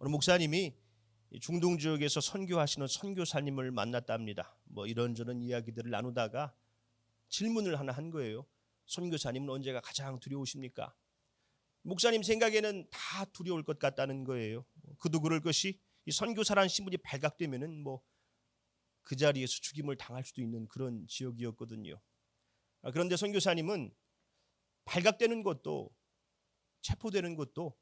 어느 목사님이 중동 지역에서 선교하시는 선교사님을 만났답니다. 뭐 이런저런 이야기들을 나누다가 질문을 하나 한 거예요. 선교사님은 언제가 가장 두려우십니까? 목사님 생각에는 다 두려울 것 같다는 거예요. 그도 그럴 것이 이 선교사라는 신분이 발각되면은 뭐 그 자리에서 죽임을 당할 수도 있는 그런 지역이었거든요. 그런데 선교사님은 발각되는 것도 체포되는 것도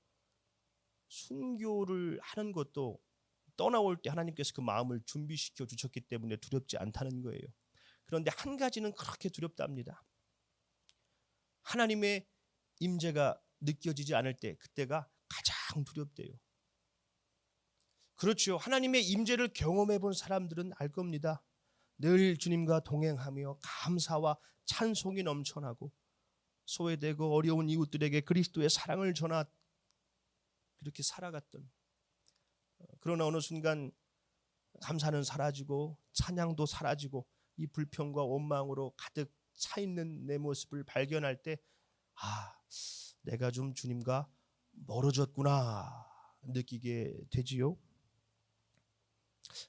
순교를 하는 것도 떠나올 때 하나님께서 그 마음을 준비시켜 주셨기 때문에 두렵지 않다는 거예요. 그런데 한 가지는 그렇게 두렵답니다. 하나님의 임재가 느껴지지 않을 때 그때가 가장 두렵대요. 그렇죠. 하나님의 임재를 경험해 본 사람들은 알 겁니다. 늘 주님과 동행하며 감사와 찬송이 넘쳐나고 소외되고 어려운 이웃들에게 그리스도의 사랑을 전하 그렇게 살아갔던, 그러나 어느 순간 감사는 사라지고 찬양도 사라지고 이 불평과 원망으로 가득 차 있는 내 모습을 발견할 때 내가 좀 주님과 멀어졌구나 느끼게 되지요.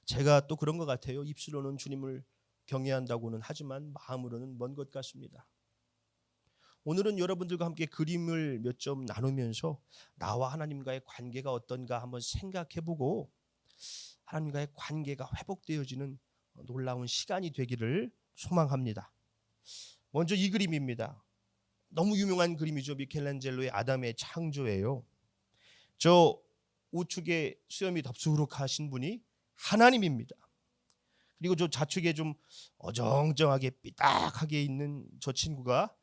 제가 또 그런 것 같아요. 입술로는 주님을 경외한다고는 하지만 마음으로는 먼 것 같습니다. 오늘은 여러분들과 함께 그림을 몇 점 나누면서 나와 하나님과의 관계가 어떤가 한번 생각해보고 하나님과의 관계가 회복되어지는 놀라운 시간이 되기를 소망합니다. 먼저 이 그림입니다. 너무 유명한 그림이죠. 미켈란젤로의 아담의 창조예요. 저 우측에 수염이 덥수룩하신 분이 하나님입니다. 그리고 저 좌측에 좀 어정쩡하게 삐딱하게 있는 저 친구가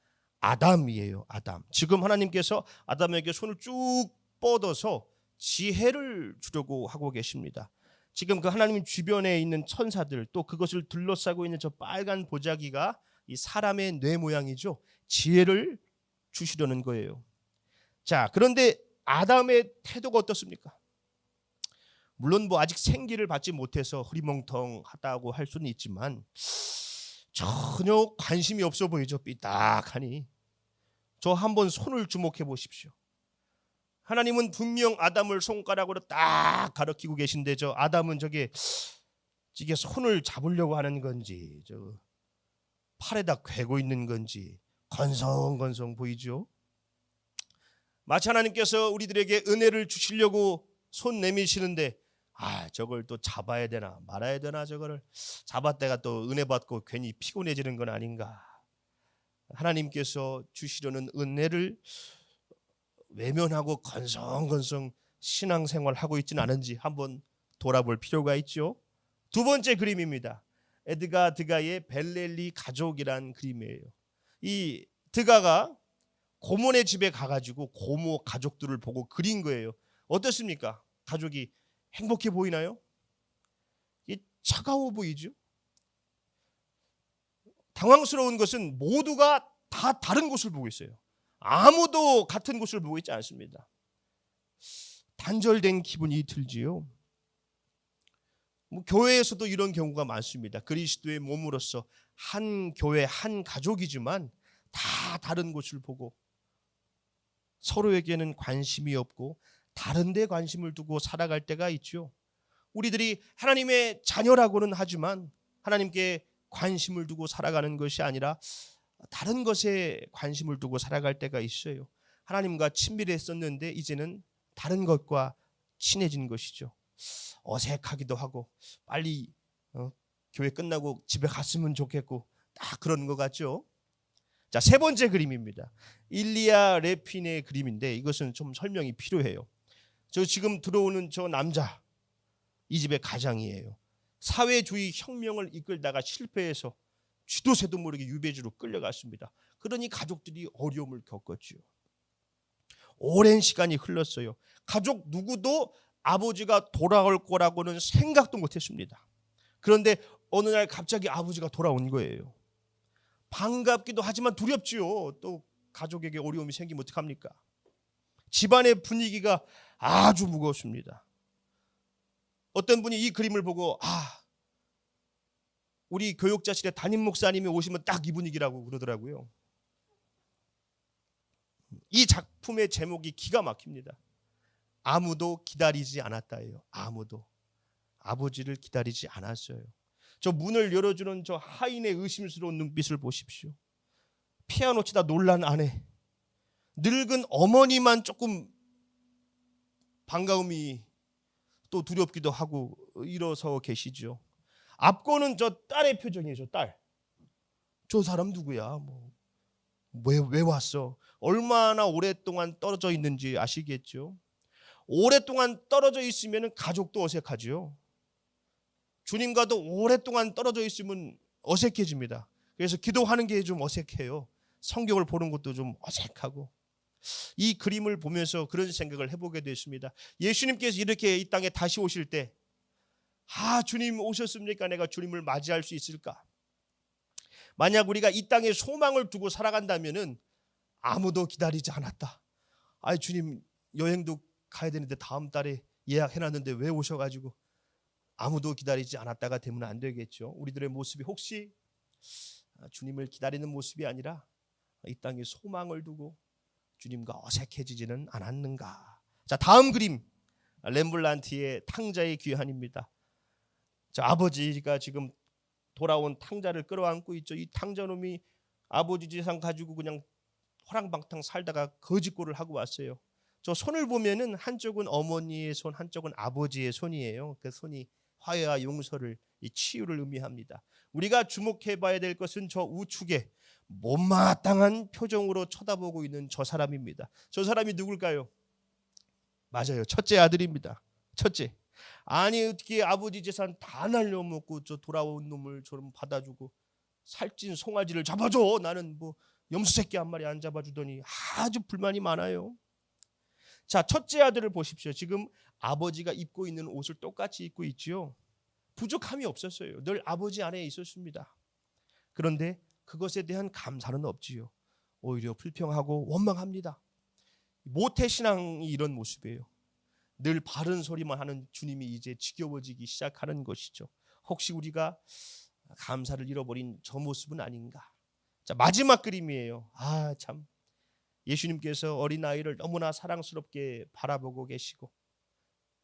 아담이에요. 아담. 지금 하나님께서 아담에게 손을 쭉 뻗어서 지혜를 주려고 하고 계십니다. 지금 그 하나님 주변에 있는 천사들 또 그것을 둘러싸고 있는 저 빨간 보자기가 이 사람의 뇌 모양이죠. 지혜를 주시려는 거예요. 자, 그런데 아담의 태도가 어떻습니까? 물론 뭐 아직 생기를 받지 못해서 흐리멍텅하다고 할 수는 있지만 전혀 관심이 없어 보이죠. 삐딱하니. 저 한번 손을 주목해 보십시오. 하나님은 분명 아담을 손가락으로 딱 가리키고 계신데 저 아담은 저게 손을 잡으려고 하는 건지 저 팔에다 괴고 있는 건지 건성건성 보이죠. 마치 하나님께서 우리들에게 은혜를 주시려고 손 내미시는데 저걸 또 잡아야 되나 말아야 되나, 저거를 잡았다가 또 은혜 받고 괜히 피곤해지는 건 아닌가. 하나님께서 주시려는 은혜를 외면하고 건성건성 신앙생활하고 있지는 않은지 한번 돌아볼 필요가 있죠. 두 번째 그림입니다. 에드가 드가의 벨렐리 가족이란 그림이에요. 이 드가가 고모네 집에 가가지고 고모 가족들을 보고 그린 거예요. 어떻습니까? 가족이 행복해 보이나요? 차가워 보이죠? 당황스러운 것은 모두가 다 다른 곳을 보고 있어요. 아무도 같은 곳을 보고 있지 않습니다. 단절된 기분이 들지요. 교회에서도 이런 경우가 많습니다. 그리스도의 몸으로서 한 교회 한 가족이지만 다 다른 곳을 보고 서로에게는 관심이 없고 다른 데 관심을 두고 살아갈 때가 있죠. 우리들이 하나님의 자녀라고는 하지만 하나님께 관심을 두고 살아가는 것이 아니라 다른 것에 관심을 두고 살아갈 때가 있어요. 하나님과 친밀했었는데 이제는 다른 것과 친해진 것이죠. 어색하기도 하고 빨리 교회 끝나고 집에 갔으면 좋겠고 딱 그런 것 같죠. 자, 세 번째 그림입니다. 일리야 레핀의 그림인데 이것은 좀 설명이 필요해요. 저 지금 들어오는 저 남자 이 집의 가장이에요. 사회주의 혁명을 이끌다가 실패해서 쥐도 새도 모르게 유배지로 끌려갔습니다. 그러니 가족들이 어려움을 겪었죠. 오랜 시간이 흘렀어요. 가족 누구도 아버지가 돌아올 거라고는 생각도 못했습니다. 그런데 어느 날 갑자기 아버지가 돌아온 거예요. 반갑기도 하지만 두렵지요. 또 가족에게 어려움이 생기면 어떡합니까? 집안의 분위기가 아주 무거웠습니다. 어떤 분이 이 그림을 보고 우리 교육자실에 담임 목사님이 오시면 딱 이 분위기라고 그러더라고요. 이 작품의 제목이 기가 막힙니다. 아무도 기다리지 않았다예요. 아무도 아버지를 기다리지 않았어요. 저 문을 열어주는 저 하인의 의심스러운 눈빛을 보십시오. 피아노 치다 놀란 아내, 늙은 어머니만 조금 반가움이 또 두렵기도 하고 일어서 계시죠. 앞거는 저 딸의 표정이에요. 저 딸. 저 사람 누구야? 왜 왔어? 얼마나 오랫동안 떨어져 있는지 아시겠죠? 오랫동안 떨어져 있으면 가족도 어색하죠. 주님과도 오랫동안 떨어져 있으면 어색해집니다. 그래서 기도하는 게 좀 어색해요. 성경을 보는 것도 좀 어색하고. 이 그림을 보면서 그런 생각을 해보게 됐습니다. 예수님께서 이렇게 이 땅에 다시 오실 때, 주님 오셨습니까? 내가 주님을 맞이할 수 있을까? 만약 우리가 이 땅에 소망을 두고 살아간다면은 아무도 기다리지 않았다. 주님 여행도 가야 되는데 다음 달에 예약해놨는데 왜 오셔가지고, 아무도 기다리지 않았다가 되면 안 되겠죠. 우리들의 모습이 혹시 주님을 기다리는 모습이 아니라 이 땅에 소망을 두고 주님과 어색해지지는 않았는가. 자, 다음 그림, 렘블란트의 탕자의 귀환입니다. 자, 아버지가 지금 돌아온 탕자를 끌어안고 있죠. 이 탕자놈이 아버지 재산 가지고 그냥 호랑방탕 살다가 거지꼴을 하고 왔어요. 저 손을 보면은 한쪽은 어머니의 손, 한쪽은 아버지의 손이에요. 그 손이 화해와 용서를, 이 치유를 의미합니다. 우리가 주목해봐야 될 것은 저 우측에 못마땅한 표정으로 쳐다보고 있는 저 사람입니다. 저 사람이 누굴까요? 맞아요. 첫째 아들입니다. 첫째. 아니 어떻게 아버지 재산 다 날려먹고 저 돌아온 놈을 저럼 받아주고 살찐 송아지를 잡아줘. 나는 염소 새끼 한 마리 안 잡아주더니 아주 불만이 많아요. 자, 첫째 아들을 보십시오. 지금 아버지가 입고 있는 옷을 똑같이 입고 있지요. 부족함이 없었어요. 늘 아버지 안에 있었습니다. 그런데 그것에 대한 감사는 없지요. 오히려 불평하고 원망합니다. 모태신앙이 이런 모습이에요. 늘 바른 소리만 하는 주님이 이제 지겨워지기 시작하는 것이죠. 혹시 우리가 감사를 잃어버린 저 모습은 아닌가. 자, 마지막 그림이에요. 참, 예수님께서 어린아이를 너무나 사랑스럽게 바라보고 계시고,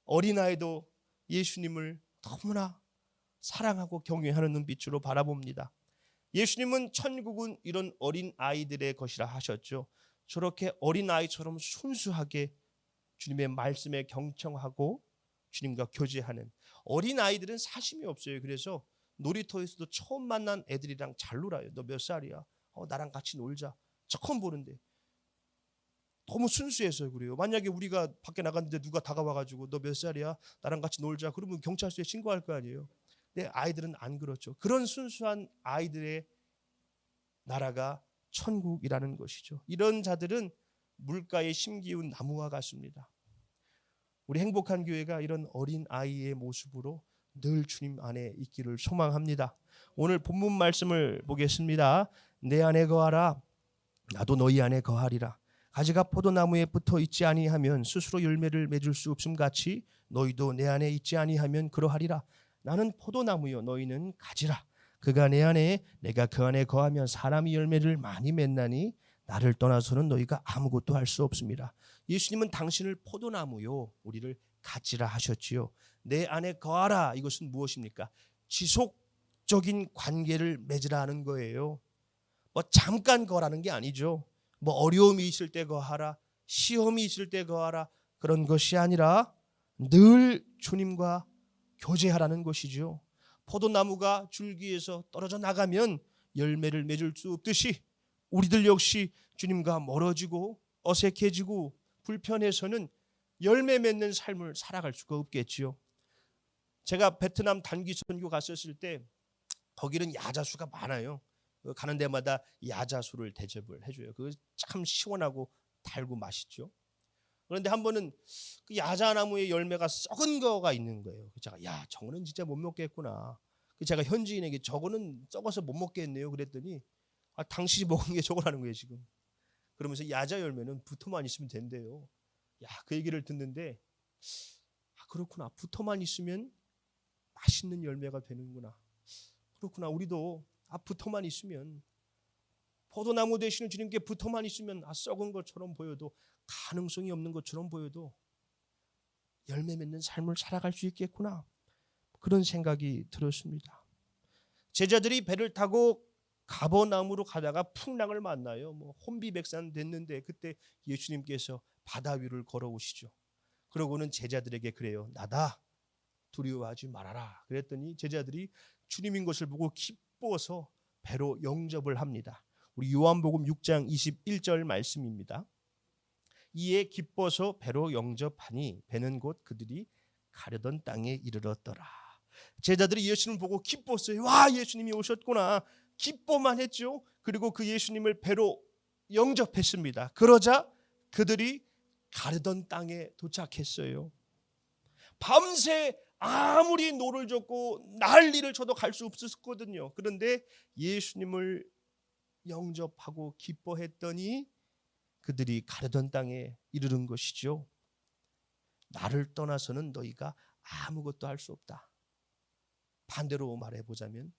어린아이도 예수님을 너무나 사랑하고 경외하는 눈빛으로 바라봅니다. 예수님은 천국은 이런 어린아이들의 것이라 하셨죠. 저렇게 어린아이처럼 순수하게 주님의 말씀에 경청하고 주님과 교제하는 어린아이들은 사심이 없어요. 그래서 놀이터에서도 처음 만난 애들이랑 잘 놀아요. 너 몇 살이야? 나랑 같이 놀자. 처음 보는데 너무 순수해서 그래요. 만약에 우리가 밖에 나갔는데 누가 다가와가지고 너 몇 살이야? 나랑 같이 놀자. 그러면 경찰서에 신고할 거 아니에요. 근데 아이들은 안 그렇죠. 그런 순수한 아이들의 나라가 천국이라는 것이죠. 이런 자들은 물가에 심기운 나무와 같습니다. 우리 행복한 교회가 이런 어린 아이의 모습으로 늘 주님 안에 있기를 소망합니다. 오늘 본문 말씀을 보겠습니다. 내 안에 거하라. 나도 너희 안에 거하리라. 가지가 포도나무에 붙어 있지 아니하면 스스로 열매를 맺을 수 없음 같이 너희도 내 안에 있지 아니하면 그러하리라. 나는 포도나무요 너희는 가지라. 그가 내 안에 내가 그 안에 거하면 사람이 열매를 많이 맺나니 나를 떠나서는 너희가 아무것도 할 수 없습니다. 예수님은 당신을 포도나무요 우리를 가지라 하셨지요. 내 안에 거하라. 이것은 무엇입니까? 지속적인 관계를 맺으라 하는 거예요. 잠깐 거라는 게 아니죠. 어려움이 있을 때 거하라, 시험이 있을 때 거하라, 그런 것이 아니라 늘 주님과 교제하라는 것이죠. 포도나무가 줄기에서 떨어져 나가면 열매를 맺을 수 없듯이 우리들 역시 주님과 멀어지고 어색해지고 불편해서는 열매 맺는 삶을 살아갈 수가 없겠지요. 제가 베트남 단기 선교 갔었을 때 거기는 야자수가 많아요. 가는 데마다 야자수를 대접을 해줘요. 그거 참 시원하고 달고 맛있죠. 그런데 한 번은 그 야자나무의 열매가 썩은 거가 있는 거예요. 제가 저거는 진짜 못 먹겠구나. 제가 현지인에게 저거는 썩어서 못 먹겠네요. 그랬더니 당신이 먹은 게 저거라는 거예요 지금. 그러면서 야자 열매는 붙어만 있으면 된대요. 그 얘기를 듣는데 그렇구나. 붙어만 있으면 맛있는 열매가 되는구나. 그렇구나. 우리도 붙어만 있으면 포도나무 되시는 주님께 붙어만 있으면 썩은 것처럼 보여도 가능성이 없는 것처럼 보여도 열매 맺는 삶을 살아갈 수 있겠구나. 그런 생각이 들었습니다. 제자들이 배를 타고 가버나움으로 가다가 풍랑을 만나요. 혼비백산 됐는데 그때 예수님께서 바다 위를 걸어오시죠. 그러고는 제자들에게 그래요. 나다, 두려워하지 말아라. 그랬더니 제자들이 주님인 것을 보고 기뻐서 배로 영접을 합니다. 우리 요한복음 6장 21절 말씀입니다. 이에 기뻐서 배로 영접하니 배는 곧 그들이 가려던 땅에 이르렀더라. 제자들이 예수님을 보고 기뻤어요. 와, 예수님이 오셨구나. 기뻐만 했죠. 그리고 그 예수님을 배로 영접했습니다. 그러자 그들이 가려던 땅에 도착했어요. 밤새 아무리 노를 젓고 난리를 쳐도 갈 수 없었거든요. 그런데 예수님을 영접하고 기뻐했더니 그들이 가려던 땅에 이르는 것이죠. 나를 떠나서는 너희가 아무것도 할 수 없다. 반대로 말해보자면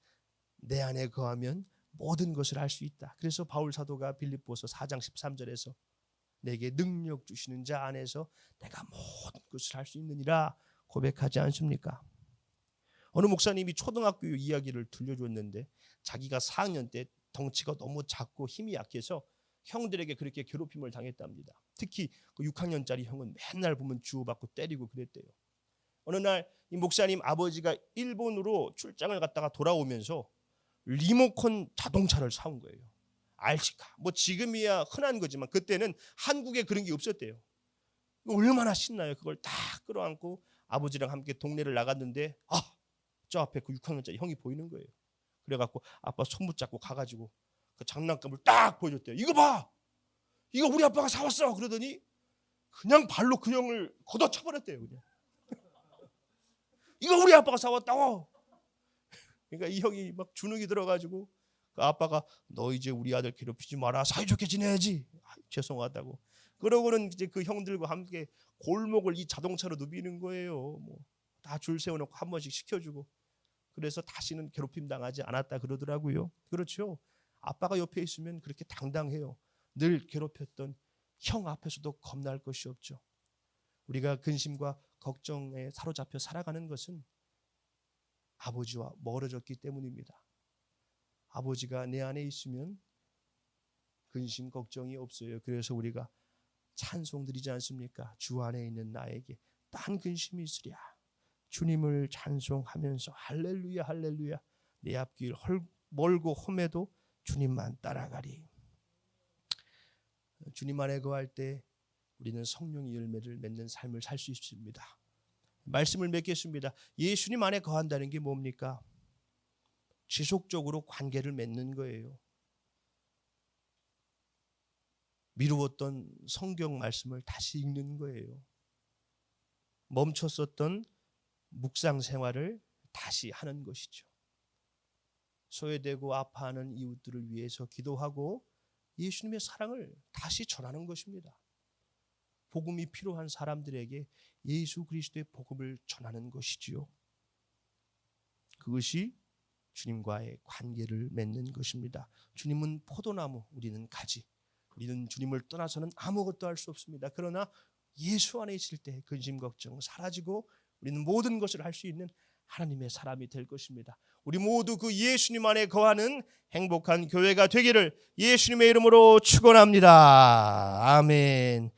내 안에 거하면 모든 것을 할 수 있다. 그래서 바울 사도가 빌립보서 4장 13절에서 내게 능력 주시는 자 안에서 내가 모든 것을 할 수 있느니라 고백하지 않습니까? 어느 목사님이 초등학교 이야기를 들려줬는데 자기가 4학년 때 덩치가 너무 작고 힘이 약해서 형들에게 그렇게 괴롭힘을 당했답니다. 특히 그 6학년짜리 형은 맨날 보면 주고받고 때리고 그랬대요. 어느 날 이 목사님 아버지가 일본으로 출장을 갔다가 돌아오면서 리모컨 자동차를 사온 거예요. RC카. 지금이야 흔한 거지만 그때는 한국에 그런 게 없었대요. 얼마나 신나요. 그걸 딱 끌어안고 아버지랑 함께 동네를 나갔는데 저 앞에 그 6학년짜리 형이 보이는 거예요. 그래갖고 아빠 손 붙잡고 가가지고 그 장난감을 딱 보여줬대요. 이거 봐, 이거 우리 아빠가 사왔어. 그러더니 그냥 발로 그 형을 걷어차버렸대요. 그냥 이거 우리 아빠가 사왔다고. 그러니까 이 형이 막 주눅이 들어가지고 그 아빠가 너 이제 우리 아들 괴롭히지 마라, 사이좋게 지내야지. 죄송하다고. 그러고는 이제 그 형들과 함께 골목을 이 자동차로 누비는 거예요. 다 줄 세워놓고 한 번씩 시켜주고. 그래서 다시는 괴롭힘 당하지 않았다 그러더라고요. 그렇죠. 아빠가 옆에 있으면 그렇게 당당해요. 늘 괴롭혔던 형 앞에서도 겁날 것이 없죠. 우리가 근심과 걱정에 사로잡혀 살아가는 것은 아버지와 멀어졌기 때문입니다. 아버지가 내 안에 있으면 근심 걱정이 없어요. 그래서 우리가 찬송 드리지 않습니까? 주 안에 있는 나에게 딴 근심이 있으랴. 주님을 찬송하면서 할렐루야 할렐루야, 내 앞길 멀고 험해도 주님만 따라가리. 주님 안에 거할 때 우리는 성령의 열매를 맺는 삶을 살 수 있습니다. 말씀을 맺겠습니다. 예수님 안에 거한다는 게 뭡니까? 지속적으로 관계를 맺는 거예요. 미루었던 성경 말씀을 다시 읽는 거예요. 멈췄었던 묵상 생활을 다시 하는 것이죠. 소외되고 아파하는 이웃들을 위해서 기도하고 예수님의 사랑을 다시 전하는 것입니다. 복음이 필요한 사람들에게 예수 그리스도의 복음을 전하는 것이지요. 그것이 주님과의 관계를 맺는 것입니다. 주님은 포도나무, 우리는 가지. 우리는 주님을 떠나서는 아무것도 할 수 없습니다. 그러나 예수 안에 있을 때 근심 걱정 사라지고 우리는 모든 것을 할 수 있는 하나님의 사람이 될 것입니다. 우리 모두 그 예수님 안에 거하는 행복한 교회가 되기를 예수님의 이름으로 축원합니다. 아멘.